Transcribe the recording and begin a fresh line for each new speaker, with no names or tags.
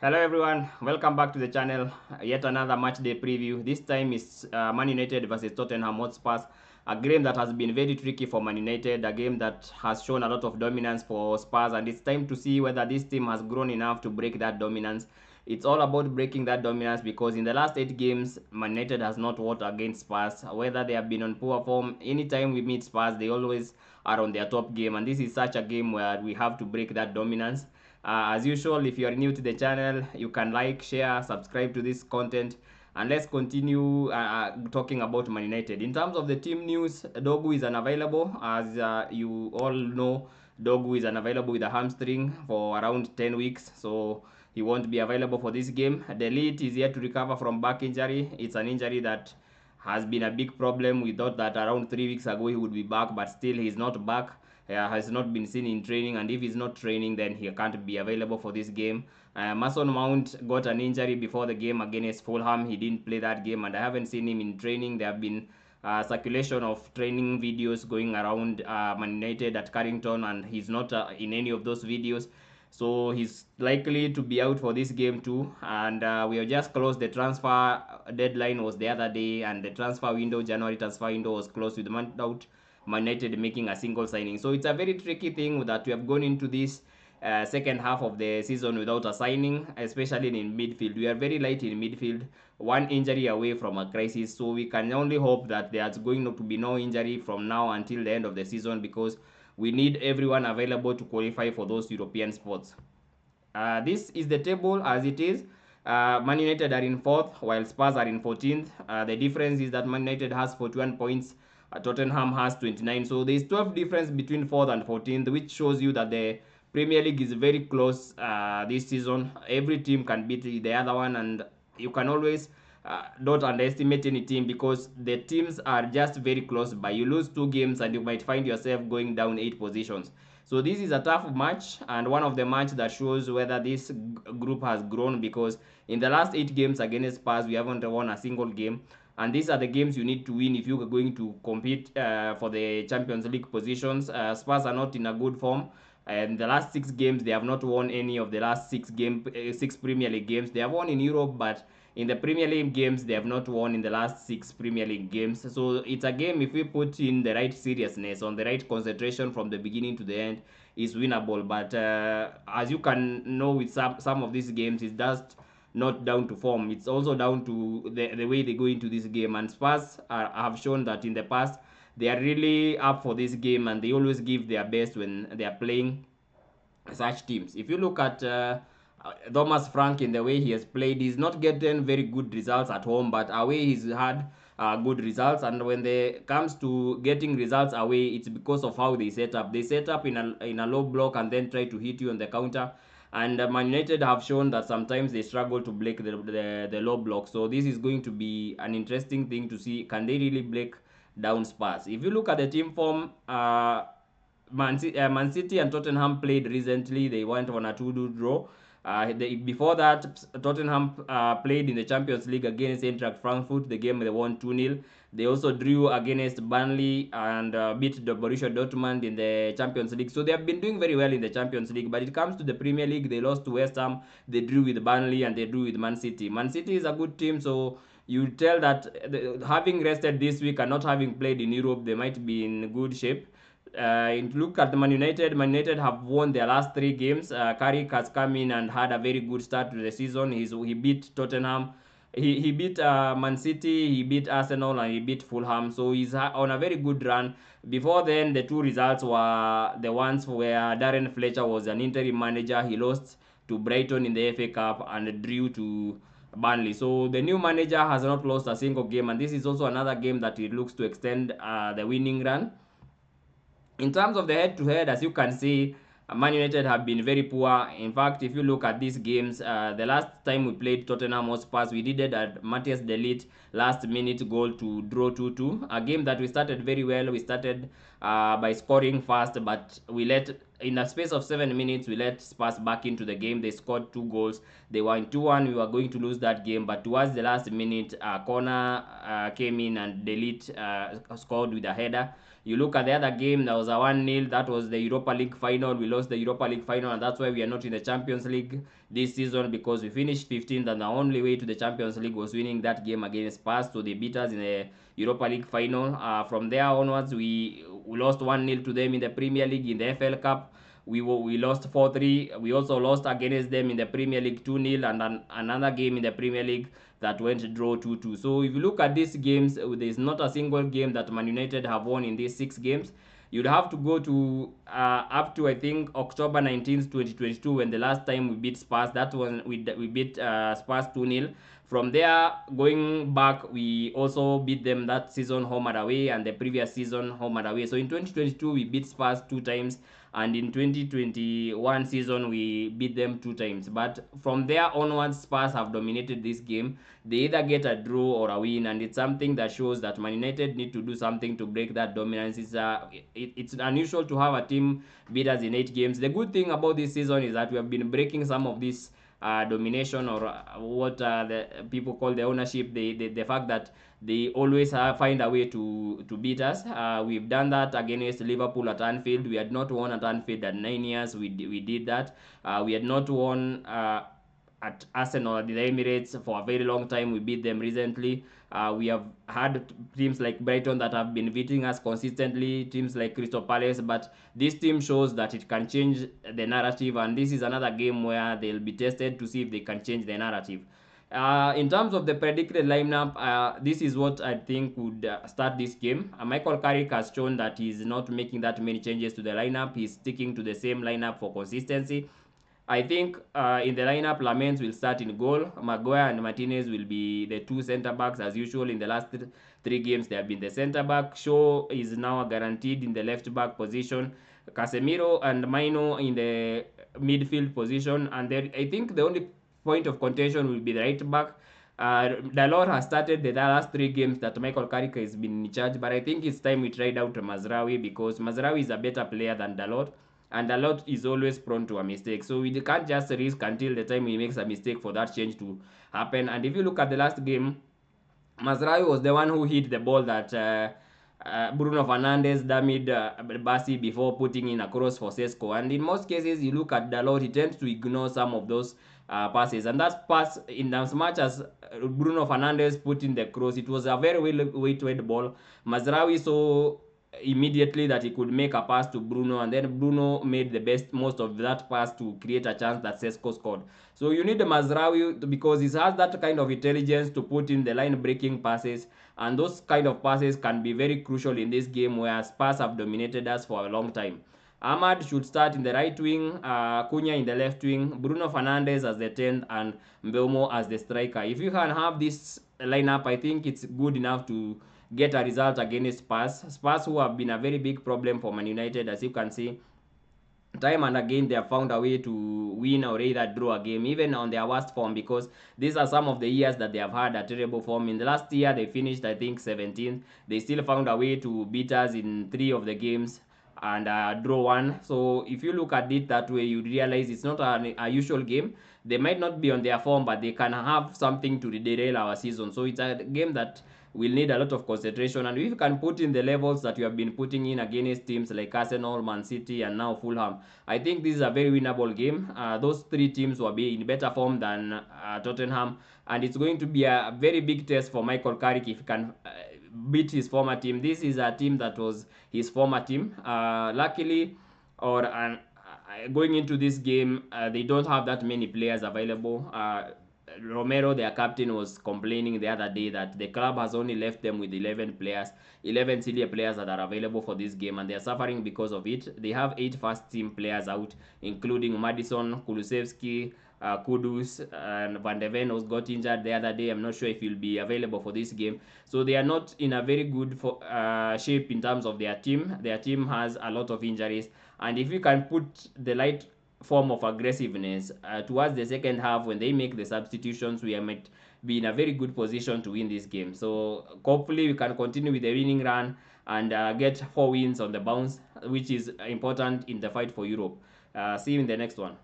Hello everyone, welcome back to the channel. Yet another match day preview. This time is Man United versus Tottenham Hotspur. A game that has been very tricky for Man United, a game that has shown a lot of dominance for Spurs, and it's time to see whether this team has grown enough to break that dominance. It's all about breaking that dominance because in the last 8 games, Man United has not won against Spurs. Whether they have been on poor form, anytime we meet Spurs, they always are on their top game, and this is such a game where we have to break that dominance. As usual, if you are new to the channel, you can like, share, subscribe to this content, and let's continue talking about Man United. In terms of the team news, Dogu is unavailable. As you all know, Dogu is unavailable with a hamstring for around 10 weeks, so he won't be available for this game. Delete is yet to recover from back injury. It's an injury that has been a big problem. We thought that around 3 weeks ago he would be back, but still he's not back. Has not been seen in training, and if he's not training, then he can't be available for this game. Mason Mount got an injury before the game against Fulham. He didn't play that game, and I haven't seen him in training. There have been circulation of training videos going around Man United at Carrington, and he's not in any of those videos. So he's likely to be out for this game too. And we have just closed the transfer deadline was the other day, and the transfer window, January transfer window, was closed without Man United making a single signing. So it's a very tricky thing that we have gone into this second half of the season without a signing, especially in midfield. We are very light in midfield, one injury away from a crisis. So we can only hope that there's going to be no injury from now until the end of the season, because we need everyone available to qualify for those European spots. This is the table as it is. Man United are in 4th while Spurs are in 14th. The difference is that Man United has 41 points, Tottenham has 29. So there's 12 difference between 4th and 14th, which shows you that the Premier League is very close this season. Every team can beat the other one, and you can always don't underestimate any team, because the teams are just very close by. You lose 2 games and you might find yourself going down 8 positions. So this is a tough match, and one of the match that shows whether this group has grown, because in the last 8 games against Spurs, we haven't won a single game. And these are the games you need to win if you are going to compete for the Champions League positions. Spurs are not in a good form. And the last 6 games, they have not won any of the last 6 Premier League games. They have won in Europe, but in the Premier League games, they have not won in the last 6 Premier League games. So it's a game, if we put in the right seriousness, on the right concentration from the beginning to the end, is winnable. But as you can know, with some of these games, it's just not down to form. It's also down to the way they go into this game. And Spurs have shown that in the past, they are really up for this game, and they always give their best when they are playing such teams. If you look at Thomas Frank, in the way he has played, he's not getting very good results at home, but away he's had good results. And when it comes to getting results away, it's because of how they set up. They set up in a low block and then try to hit you on the counter. And Man United have shown that sometimes they struggle to break the low block. So this is going to be an interesting thing to see. Can they really break down Spurs? If you look at the team form, Man City and Tottenham played recently. They went on a 2-2 draw. Before that, Tottenham played in the Champions League against Eintracht Frankfurt. The game they won 2-0. They also drew against Burnley and beat the Borussia Dortmund in the Champions League. So they have been doing very well in the Champions League. But it comes to the Premier League, they lost to West Ham. They drew with Burnley and they drew with Man City. Man City is a good team, so you tell that having rested this week and not having played in Europe, they might be in good shape. Look at Man United. Man United have won their last 3 games. Carrick has come in and had a very good start to the season. He beat Tottenham. He beat Man City, he beat Arsenal, and he beat Fulham. So he's on a very good run. Before then, the 2 results were the ones where Darren Fletcher was an interim manager. He lost to Brighton in the FA Cup and drew to Burnley. So the new manager has not lost a single game, and this is also another game that he looks to extend the winning run. In terms of the head-to-head, as you can see, Man United have been very poor. In fact, if you look at these games, the last time we played Tottenham Hotspur, we did it at Matthias de Ligt last-minute goal to draw 2-2. A game that we started very well. We started by scoring fast, but in a space of 7 minutes, we let Spurs back into the game. They scored 2 goals. They won 2-1. We were going to lose that game, but towards the last minute, corner came in and de Ligt scored with a header You look at the other game, there was a 1-0. That was the Europa League final. We lost the Europa League final, and that's why we are not in the Champions League this season, because we finished 15th, and the only way to the Champions League was winning that game against Spurs. So they beat us in the Europa League final. From there onwards, we lost 1-0 to them in the Premier League. In the FL Cup, we lost 4-3. We also lost against them in the Premier League 2-0, and another game in the Premier League that went draw 2-2. So if you look at these games, there's not a single game that Man United have won in these 6 games. You'd have to go to up to, I think, October 19th, 2022, when the last time we beat Spurs. That one we beat Spurs 2-0. From there, going back, we also beat them that season home and away, and the previous season home and away. So in 2022, we beat Spurs 2 times, and in 2021 season, we beat them 2 times. But from there onwards, Spurs have dominated this game. They either get a draw or a win, and it's something that shows that Man United need to do something to break that dominance. It's unusual to have a team beat us in 8 games. The good thing about this season is that we have been breaking some of this domination, or what the people call the ownership, the fact that they always find a way to beat us. We've done that against Liverpool at Anfield. We had not won at Anfield at 9 years. We did that. We had not won at Arsenal at the Emirates for a very long time. We beat them recently. We have had teams like Brighton that have been beating us consistently, teams like Crystal Palace, but this team shows that it can change the narrative, and this is another game where they'll be tested to see if they can change the narrative. In terms of the predicted lineup, this is what I think would start this game. Michael Carrick has shown that he's not making that many changes to the lineup. He's sticking to the same lineup for consistency. I think in the lineup, Lamens will start in goal. Maguire and Martinez will be the two centre backs as usual. In the last 3 games, they have been the centre back. Shaw is now guaranteed in the left back position. Casemiro and Maino in the midfield position. And then I think the only point of contention will be the right back. Dalot has started the last 3 games that Michael Carrick has been in charge, but I think it's time we tried out Mazraoui, because Mazraoui is a better player than Dalot, and Dalot is always prone to a mistake. So we can't just risk until the time he makes a mistake for that change to happen. And if you look at the last game, Mazraoui was the one who hit the ball that Bruno Fernandes damaged Basi before putting in a cross for Sesko. And in most cases, you look at Dalot, he tends to ignore some of those passes. And that pass, in as much as Bruno Fernandes put in the cross, it was a very weighted ball. Mazraoui saw immediately that he could make a pass to Bruno, and then Bruno made the most of that pass to create a chance that Sesko scored. So you need the Mazraoui because he has that kind of intelligence to put in the line breaking passes, and those kind of passes can be very crucial in this game where Spurs have dominated us for a long time. Ahmad should start in the right wing, Cunha in the left wing, Bruno Fernandes as the 10th, and Mbeumo as the striker. If you can have this lineup, I think it's good enough to get a result against Spurs. Spurs, who have been a very big problem for Man United, as you can see. Time and again, they have found a way to win or either draw a game, even on their worst form, because these are some of the years that they have had a terrible form. In the last year, they finished, I think, 17th. They still found a way to beat us in 3 of the games and draw 1. So if you look at it that way, you realize it's not a usual game. They might not be on their form, but they can have something to derail our season. So it's a game that will need a lot of concentration, and if you can put in the levels that you have been putting in against teams like Arsenal, Man City, and now Fulham, I think this is a very winnable game. Those 3 teams will be in better form than Tottenham, and it's going to be a very big test for Michael Carrick if he can beat his former team. This is a team that was his former team. Luckily, or going into this game, they don't have that many players available. Romero, their captain, was complaining the other day that the club has only left them with 11 players, 11 senior players that are available for this game, and they're suffering because of it. They have 8 first-team players out, including Madison, Kulusevski, Kudus, and Van de Ven, who got injured the other day. I'm not sure if he'll be available for this game. So they are not in a very good shape in terms of their team. Their team has a lot of injuries, and if you can put the light form of aggressiveness towards the second half when they make the substitutions, we might be in a very good position to win this game. So hopefully we can continue with the winning run and get 4 wins on the bounce, which is important in the fight for Europe. See you in the next one.